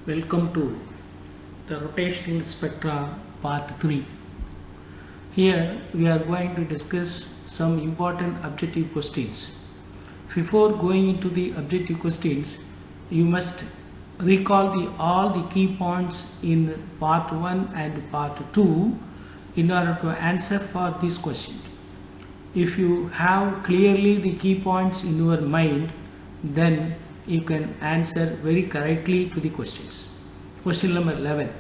Welcome to the rotational spectra part 3. Here we are going to discuss some important objective questions. Before going into the objective questions, you must recall all the key points in part 1 and part 2 in order to answer for this question. If you have clearly the key points in your mind, then you can answer very correctly to the questions. Question number 11.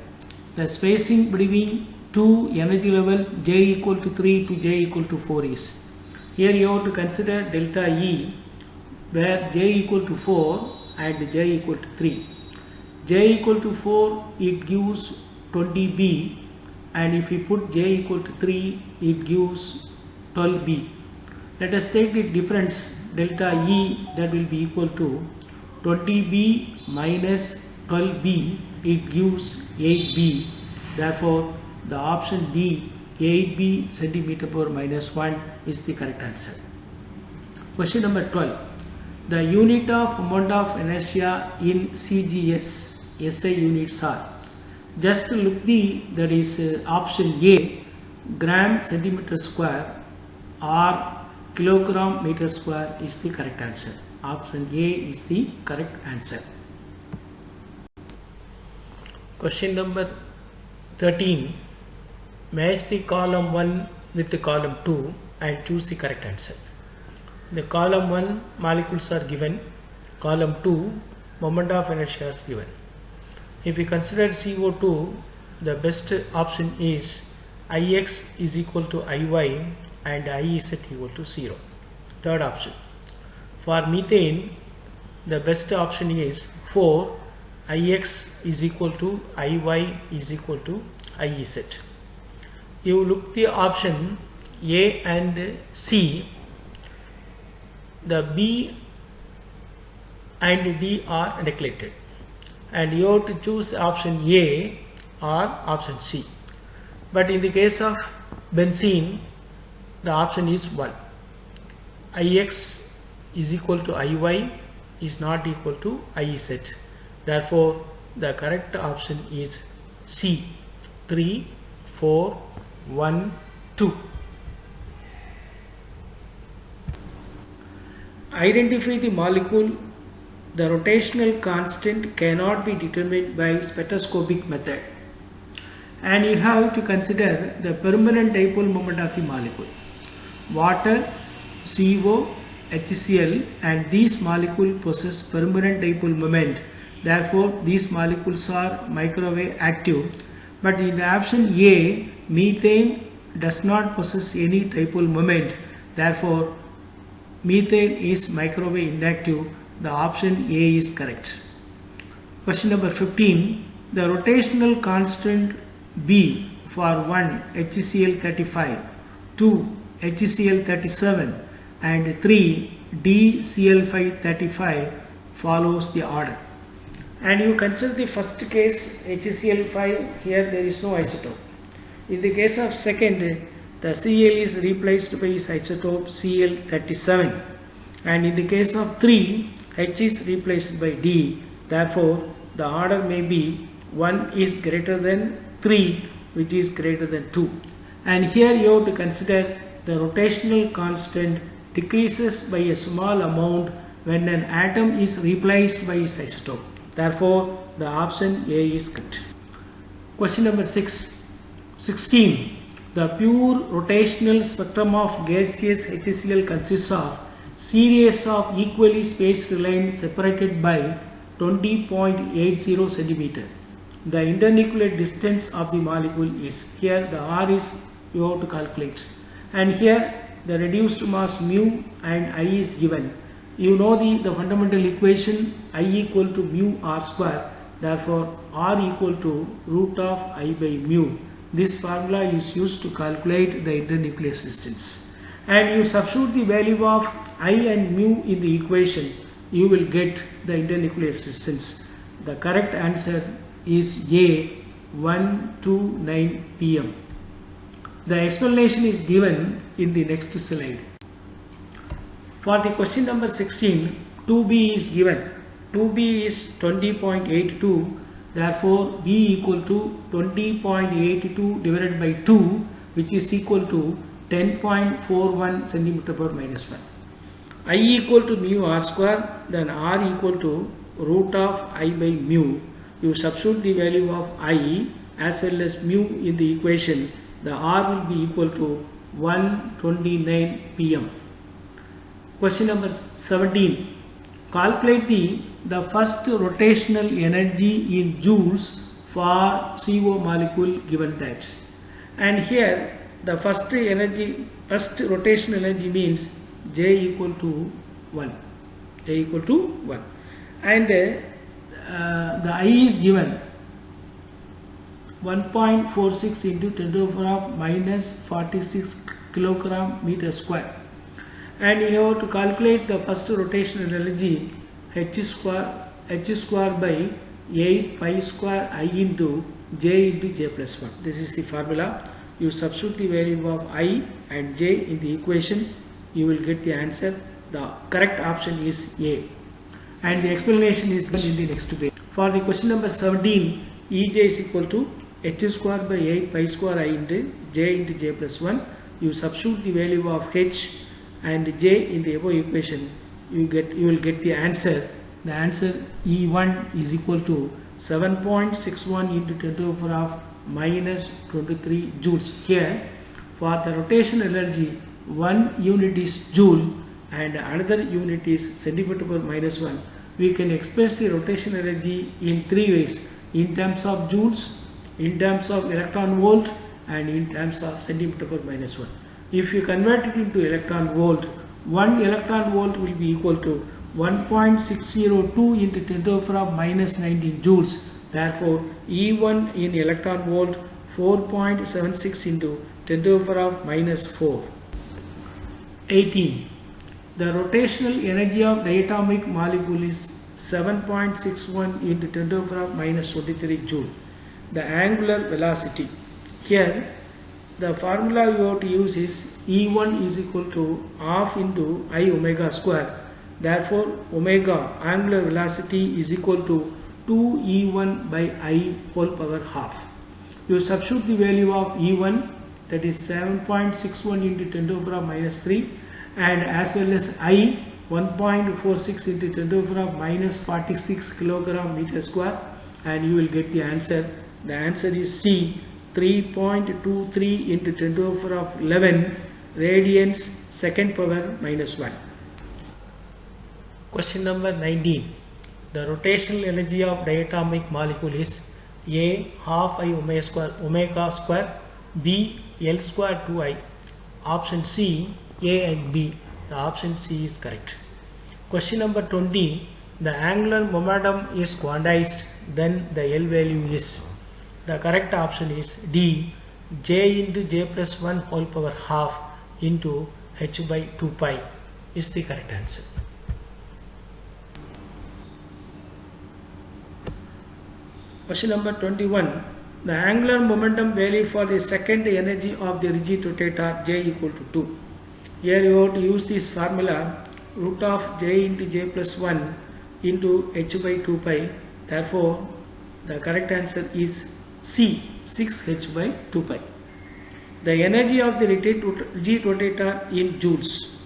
The spacing between two energy level J equal to 3 to J equal to 4 is. Here you have to consider delta E where J equal to 4 and J equal to 3. J equal to 4 it gives 20B, and if we put J equal to 3 it gives 12B. Let us take the difference delta E, that will be equal to 20B minus 12B, it gives 8B. Therefore, the option D, 8B centimeter per minus 1 is the correct answer. Question number 12. The unit of moment of inertia in CGS, SI units are. Just look that is option A, gram centimeter square or kilogram meter square is the correct answer. Option A is the correct answer. Question number 13. Match the column 1 with the column 2 and choose the correct answer. The column 1 molecules are given, column 2 moment of inertia is given. If we consider CO2, the best option is Ix is equal to Iy and I is equal to 0. Third option. For methane, the best option is 4. Ix is equal to Iy is equal to Iz. You look the option A and C, the B and D are neglected, and you have to choose the option A or option C. But in the case of benzene, the option is 1. Ix is equal to Iy is not equal to Iz. Therefore, the correct option is C. 3, 4, 1, 2. Identify the molecule. The rotational constant cannot be determined by spectroscopic method, and you have to consider the permanent dipole moment of the molecule. Water, CO, HCl, and these molecules possess permanent dipole moment. Therefore, these molecules are microwave active. But in the option A, methane does not possess any dipole moment. Therefore, methane is microwave inactive. The option A is correct. Question number 15. The rotational constant B for 1 HCl 35, 2 HCl 37 and 3 DCl5 35 follows the order. And you consider the first case HCl5, here there is no isotope. In the case of second, the Cl is replaced by its isotope Cl37, and in the case of 3, H is replaced by D. Therefore, the order may be 1 is greater than 3, which is greater than 2. And here you have to consider the rotational constant decreases by a small amount when an atom is replaced by its isotope. Therefore, the option A is correct. Question number 16. The pure rotational spectrum of gaseous HCl consists of series of equally spaced lines separated by 20.80 centimeter. The internuclear distance of the molecule is, here the R is you have to calculate, and here the reduced mass mu and I is given. You know the fundamental equation I equal to mu R square. Therefore, R equal to root of I by mu. This formula is used to calculate the internuclear distance. And you substitute the value of I and mu in the equation, you will get the internuclear distance. The correct answer is A, 129 pm. The explanation is given in the next slide. For the question number 16, 2B is given. 2B is 20.82 Therefore, B equal to 20.82 divided by 2, which is equal to 10.41 centimeter per minus 1. I equal to mu r square, then r equal to root of I by mu. You substitute the value of I as well as mu in the equation. The r will be equal to 129 pm. Question number 17. Calculate the first rotational energy in joules for CO molecule given that. And here the first rotational energy means J equal to 1. J equal to 1. And the I is given 1.46 into 10 to the power minus 46 kilogram meter square. And you have to calculate the first rotational energy h square by 8 pi square I into j plus 1. This is the formula. You substitute the value of I and j in the equation, you will get the answer. The correct option is A. And the explanation is given in the next page. For the question number 17, Ej is equal to h square by 8 pi square I into j plus 1. You substitute the value of h and j in the above equation, you will get the answer. The answer E1 is equal to 7.61 into 10 to the power minus 23 joules. Here for the rotational energy, one unit is joule and another unit is centimeter per minus 1. We can express the rotational energy in three ways: in terms of joules, in terms of electron volt, and in terms of centimeter per minus 1. If you convert it into electron volt, 1 electron volt will be equal to 1.602 into 10 to the power minus 19 joules. Therefore, E1 in electron volt 4.76 into 10 to the power minus 4. 18. The rotational energy of diatomic molecule is 7.61 into 10 to the power minus 23 joule. The angular velocity. Here, the formula you have to use is E1 is equal to half into I omega square. Therefore, omega angular velocity is equal to 2E1 by I whole power half. You substitute the value of E1, that is 7.61 into 10 to the power minus 3, and as well as I 1.46 into 10 to the power minus 46 kilogram meter square, and you will get the answer. The answer is C, 3.23 into 10 to the power 11 radians second power minus 1. Question number 19. The rotational energy of diatomic molecule is A half I omega square, B L square 2I. Option C, A and B. The option C is correct. Question number 20. The angular momentum is quantized, then the L value is. The correct option is D, J into J plus 1 whole power half into H by 2 pi is the correct answer. Question number 21. The angular momentum value for the second energy of the rigid rotator J equal to 2. Here you have to use this formula, root of J into J plus 1 into H by 2 pi. Therefore, the correct answer is C, 6H by 2 pi. The energy of the rigid rotator in joules.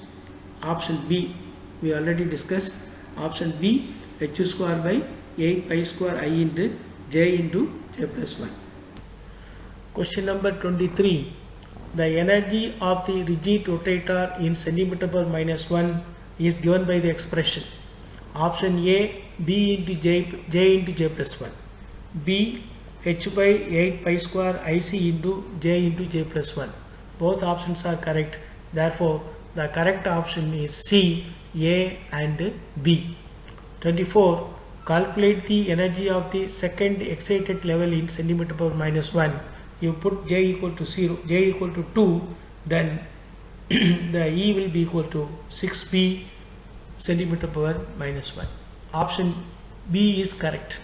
Option B, we already discussed. Option B, H square by 8 pi square I into J plus 1. Question number 23. The energy of the rigid rotator in centimeter per minus 1 is given by the expression. Option A, B into J into J plus 1. B, H by 8 pi square IC into J plus 1. Both options are correct. Therefore, the correct option is C, A and B. 24. Calculate the energy of the second excited level in centimeter per minus 1. You put J equal to 0, J equal to 2, then the E will be equal to 6B centimeter per minus 1. Option B is correct.